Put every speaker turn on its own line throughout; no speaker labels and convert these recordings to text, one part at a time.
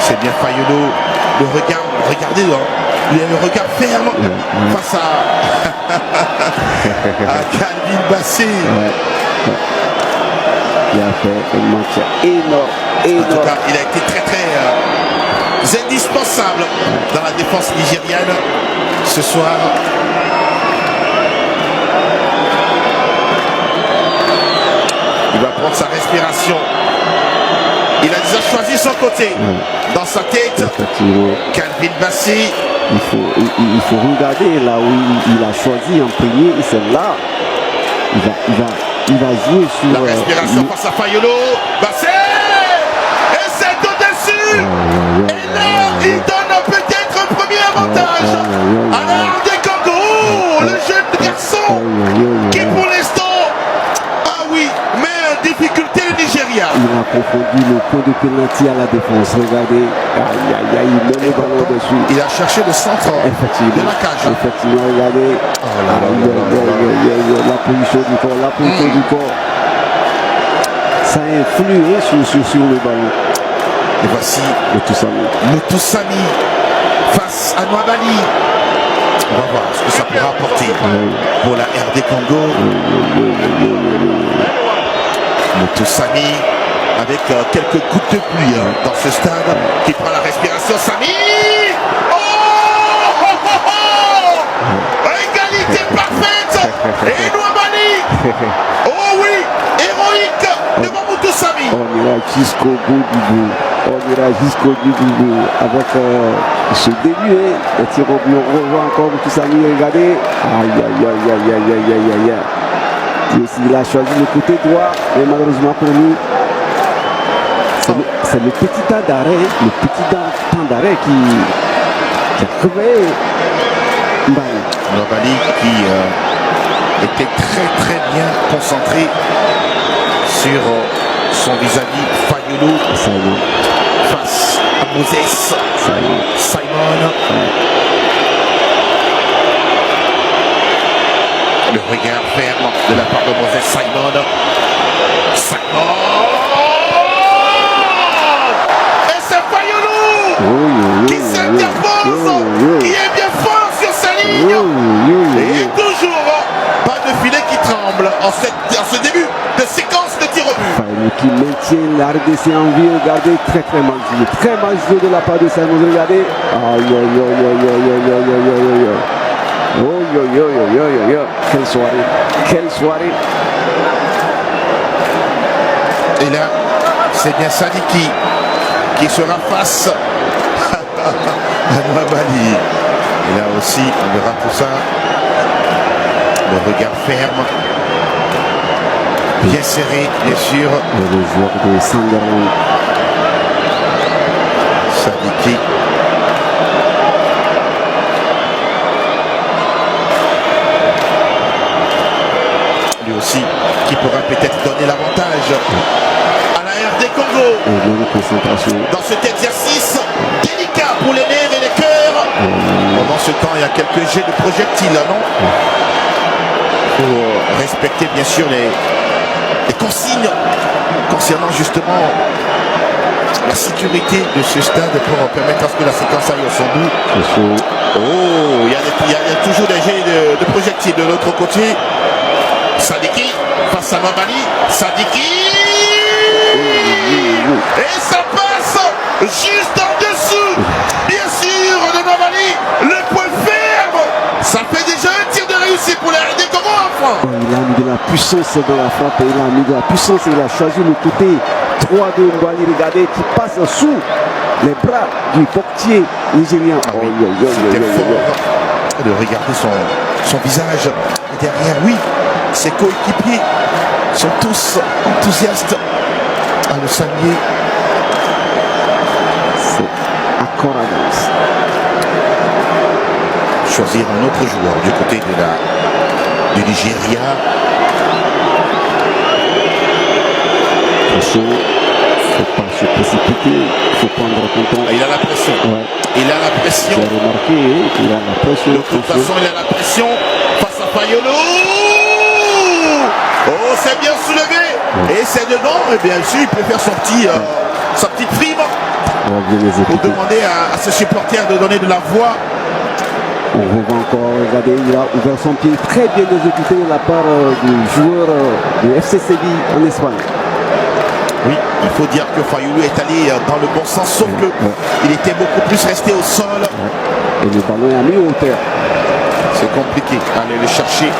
C'est bien Fayolo. Le regard, regardez, il a le regard ferme face à Calvin Bassé.
Il a fait un match énorme.
En tout cas, il a été très indispensable dans la défense nigériane ce soir. Il va prendre sa respiration. Il a déjà choisi son côté. Dans sa tête, Calvin Bassé.
Il faut regarder là où il a choisi en premier. Et c'est là. Il va jouer sur
la respiration face à Fayolo. Bassé. Et c'est au-dessus. Et là, il donne peut-être un premier avantage à la RD Congo. Le jeune garçon qui pour l'instant, met en difficulté le Nigeria.
Il a confondu le point de pénalty à la défense. Regardez, il met le ballon dessus.
Il a cherché le centre de la cage.
Effectivement, regardez. La position du corps, ça influe sur le ballon.
Et voici le Toussami face à Nwabali. On va voir ce que ça pourra apporter pour la RD Congo. Le Toussami avec quelques gouttes de pluie dans ce stade qui prend la respiration. Sami. Égalité parfaite. Et Nwabali. Oh oui, héroïque devant Moutou Sami.
On ira jusqu'au bout du bout. Avec ce début, et on revoit encore Moutou Sami. Regardez. Aïe. Il a choisi le côté droit, mais malheureusement pour lui, c'est le petit temps d'arrêt, qui a crevé
Nwabali qui était très bien concentré sur son vis-à-vis Fayolo face à Moses Simon. Le regard ferme de la part de Moses Simon. Et c'est Fayolo qui s'interpose, qui est bien fort sur sa ligne. Et toujours pas de filet qui tremble en ce début de séquence de tir au but.
Qui maintient la RDC en vie. Regardez, très mal joué de la part de Simon. Regardez. Quelle soirée.
Et là, c'est bien Sadiki qui sera face à Nwabali. Et là aussi, on verra tout ça. Le regard ferme. Bien serré, bien sûr.
Le joueur de Sangaron.
Sadiki. Lui aussi, qui pourra peut-être donner l'avantage à la RD Congo. Dans cet exercice délicat pour les nerfs et les cœurs. Pendant ce temps, il y a quelques jets de projectiles, non? Pour respecter bien sûr les consignes concernant justement la sécurité de ce stade pour permettre à ce que la séquence aille au son bout. Oh, il y a toujours des jets de projectiles de l'autre côté. Sadiki face à Nwabali. Sadiki. Et ça passe juste en dessous, bien sûr, de Nwabali. Le point ferme. Ça fait déjà un tir de réussite pour la RD Congo, enfin.
Il a mis de la puissance dans la frappe. Il a mis de la puissance. Il a choisi le côté 3 de Nwabali. Regardez, qui passe sous les bras du portier nigérien.
C'était fort de regarder son visage. Et derrière, oui, ses coéquipiers sont tous enthousiastes à le saluer.
C'est accord avance.
Choisir un autre joueur du côté du Nigeria.
Il ne faut pas se précipiter, il faut prendre son temps.
Il a la pression.
Ouais.
Il a la pression.
J'ai remarqué, il a la pression.
De toute façon, il a la pression face à Fayolo. Oh, c'est bien soulevé. Et c'est dedans. Et bien sûr, il peut faire sa petite prime.
bien
pour
exécuté.
demander à ses supporters de donner de la voix.
On revoit encore, regardez, il a ouvert son pied, très bien exécuté de la part du joueur du FC Séville en Espagne.
Oui, il faut dire que Fayoulou est allé dans le bon sens, sauf que il était beaucoup plus resté au sol.
Et le ballon est à mi-hauteur.
C'est compliqué. Allez le chercher.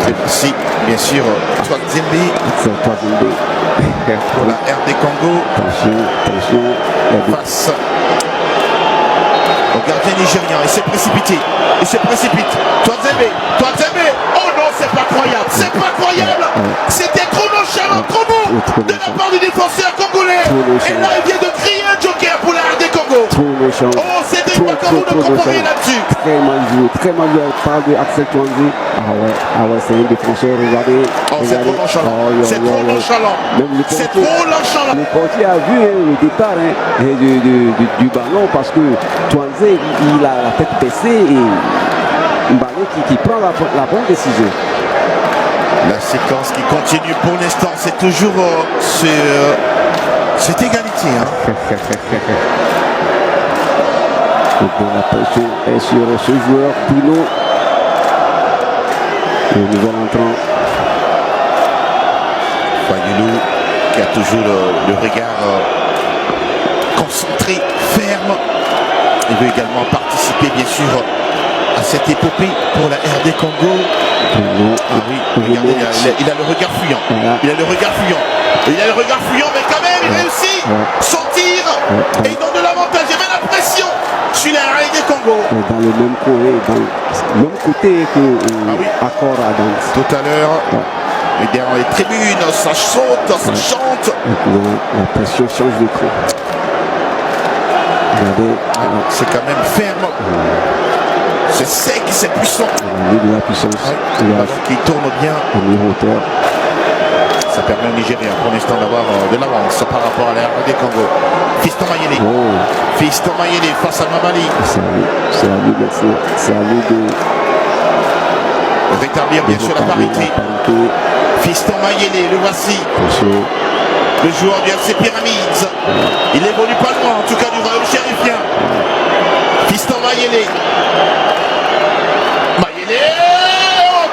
Et voici, bien sûr, Twazembe
C'est pas Zimbe.
pour la RD Congo
Attention.
face au gardien nigérien. Il s'est précipité. Il se précipite. Twazembe. Oh non, c'est pas croyable. C'est pas croyable. C'était trop nonchalant, trop beau de la part du défenseur congolais. Et là, il vient de crier un joker pour la RD Congo.
Trop méchant.
Oh, c'était pas comme vous ne comprenez là-dessus.
Très mal joué. Elle parle de Axel Twanzi. Ah ouais, c'est un défenseur. Regardez.
Oh, c'est trop nonchalant. C'est trop nonchalant. C'est trop nonchalant.
Le portier a vu le départ du ballon parce que Twanzi, il a la tête baissée et un ballon qui prend la bonne décision.
La séquence qui continue pour l'instant, c'est toujours cette égalité.
La pression est sur ce joueur, Pino. Le nouveau entrant.
Fayoulou qui a toujours le regard concentré, ferme. Il veut également participer, bien sûr, à cette épopée pour la RD Congo. Ah oui, regardez, il a le regard fuyant. Il a le regard fuyant, mais quand même, il réussit son tir et il donne de l'avantage. Il met la pression sur la RD Congo.
Dans le même coin, dans le même côté que Accor à Danse.
Tout à l'heure, et derrière les tribunes, ça saute, ça chante.
La pression change de coup. Regardez,
c'est quand même ferme. C'est sec, c'est puissant.
De la puissance.
Qui tourne bien.
Mi-hauteur.
Ça permet aux Nigériens pour l'instant d'avoir de l'avance par rapport à la RD Congo. Fiston Mayele. Fiston Mayele face à Mamali.
C'est à lui maintenant. C'est à lui de
rétablir bien sûr la parité. Fiston Mayele, le voici. Le joueur du FC Pyramids. Il évolue pas loin, en tout cas du royaume chérifien. Fiston Mayele.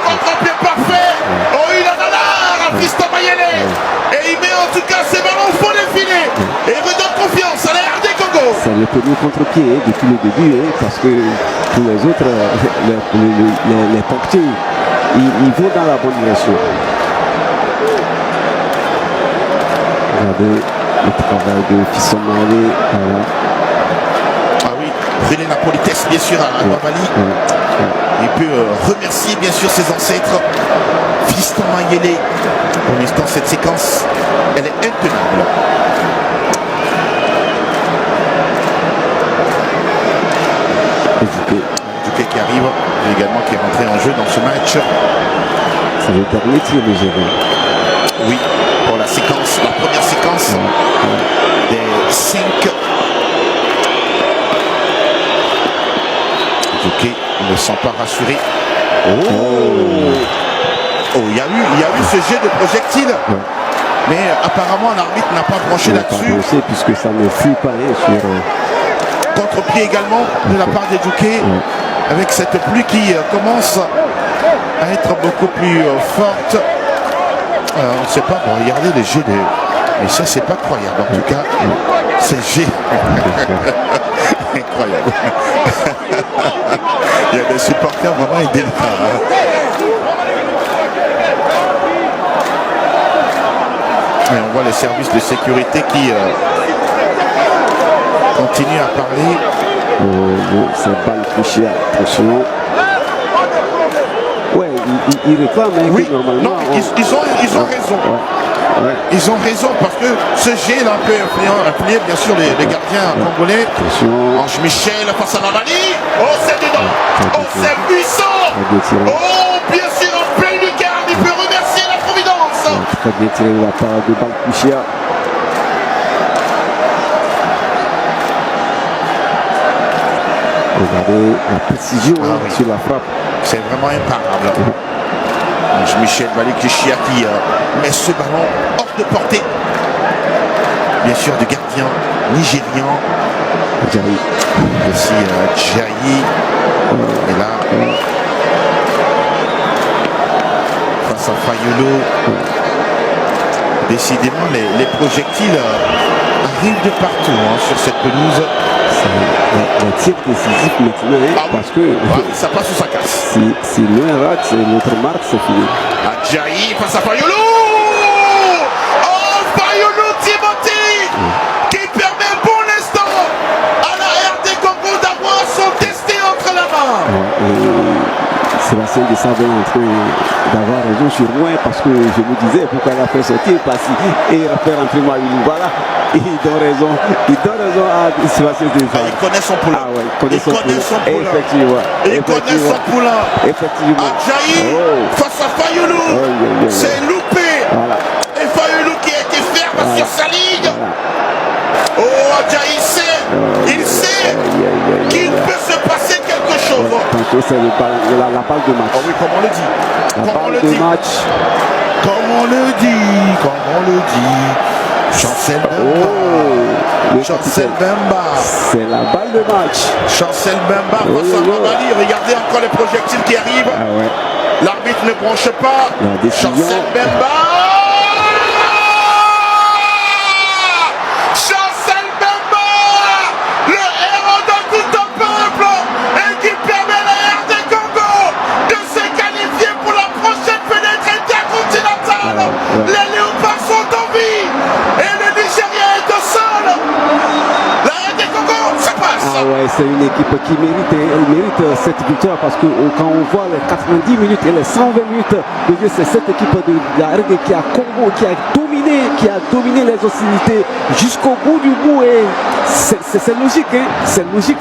Contre-pied parfait. Oh, il en a l'art, Fiston Mayele. Et il met en tout cas ses ballons au fond des filets. Et il redonne confiance à la RD Congo.
C'est le premier contre-pied depuis le début, parce que tous les autres, les portiers, ils vont dans la bonne direction. Regardez le travail de Fiston Mayele.
Ah oui, brûler la politesse bien sûr à Mamali. Il peut remercier bien sûr ses ancêtres. Fiston Mayele. Pour l'instant, cette séquence, elle est intenable. Djouké qui arrive, et également qui est rentré en jeu dans ce match.
C'est le dernier tir de Géry.
Oui, pour la séquence, la première séquence des 5. Djouké ne sent pas rassuré. Il y a eu ce jet de projectile. Mais apparemment l'arbitre n'a pas branché là-dessus.
Puisque ça ne fuit pas sur
contre-pied également de la part des Djouké. Avec cette pluie qui commence à être beaucoup plus forte. On ne sait pas, regardez les jets mais ça c'est pas croyable en tout cas. Ces jets. Incroyable. Il y a des supporters vraiment délicats. Et on voit les services de sécurité qui continuent à parler.
C'est balle touchée, attention. Ouais, ils réclament
oui,
normalement.
Non, ils ont raison. Ils ont raison parce que ce jet là peut influer bien sûr les gardiens congolais. Ange Michel face à Mamali. Oh, c'est dedans. Oh, c'est puissant. Oh, bien sûr, en pleine lucarne, il peut remercier la Providence.
Très bien tiré de la part de Balkouchia. Regardez la précision sur la frappe.
C'est vraiment imparable. Michel Balkouchia qui met ce ballon hors de portée. bien sûr du gardien nigérian.
Djaï.
Aussi Djaï. Et là, face à Fayolo. Décidément, les projectiles arrivent de partout sur cette pelouse.
Le tir décisif maintenant,
Ah oui.
parce que
Ça passe ou ça casse.
si l'un rate, c'est notre marque, c'est fini.
Djaï face à Fayolo. Oh, Fayolo Timothy qui permet pour l'instant à la RD Congo d'avoir son destin entre la main.
Sébastien Dessa est en train d'avoir raison sur moi parce que je me disais pourquoi il a fait sortir Passy et il a fait rentrer Maïlou. Voilà, il donne raison à Sébastien Dessa.
Il connaît son poulain.
Ah ouais, il connaît son poulain. Effectivement.
Il connaît son poulain.
Effectivement.
Djaï face à Fayolo. C'est loupé.
Voilà.
Et Fayolo qui a été ferme sur sa ligne.
Voilà.
Oh, Djaï il sait qu'il peut se passer quelque chose.
Tantôt c'est la balle de match.
Oh oui, comme on le dit.
La balle de match.
Comme on le dit. Chancel Bemba. Chancel Bemba.
C'est la balle de match.
Chancel Bemba face à Mabali. Regardez encore les projectiles qui arrivent.
Ah ouais.
L'arbitre ne branche pas. Chancel Bemba. Chancel Bemba, le héros de tout un peuple et qui permet la RD Congo de se qualifier pour la prochaine fenêtre intercontinentale. Les Léopards sont en vie et le Nigeria est au sol. La RD Congo, ça passe.
Ah ouais, c'est une équipe qui mérite cette victoire parce que quand on voit les 90 minutes et les 120 minutes de jeu, c'est cette équipe de la RD qui a dominé les hostilités jusqu'au bout du bout et c'est logique, hein. C'est logique.